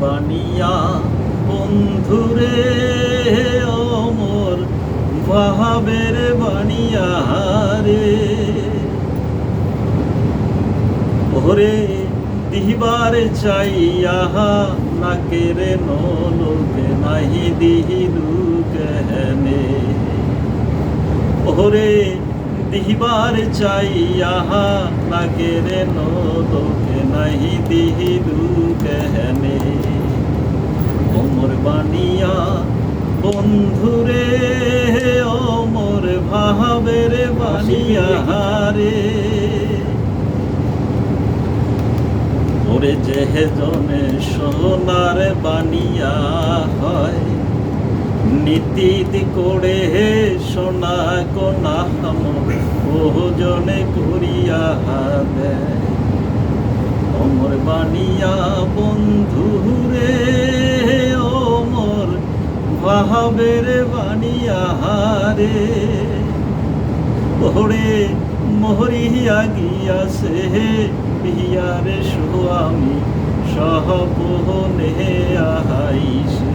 বানিয়া বন্ধুরে অমর ভাবের বানিয়া রে ওরে দিবার চাইয়া নাকের নলোকে নাহি দিলু কেহনে ওরে দিবার চাইয়া নাকের নলোকে নাহি দিলু কেহনে অমর বানিয়া বন্ধুরে অমর ভাবের বানিয়া রে ওরে যেহে জনে সোনার বানিয়া হয় নীতি করে সোনা কোনা ওজনে করিয়া দেয় অমর বানিয়া বন্ধুরে অমর ভাবের বানিয়া রে ওরে মহরিয়া গিয়াছে বিয়ারে স্বামী সহপনে আহাইছে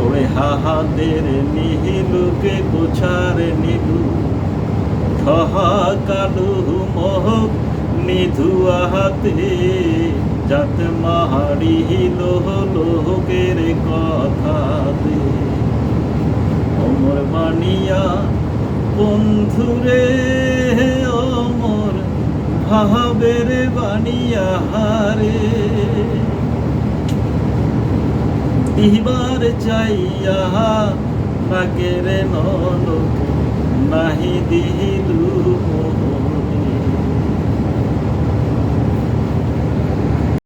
ওরে হাহাদের নিহিলুকে গোছার নিলু খহা কালু মহক নিধু আহাতে যাত মাহারি লোকের কথা দে অমর বানিয়া বন্ধুরে অমর ভাবের বানিয়া রে দিবার চাইয়া নাকের নলকে নাহি দিলু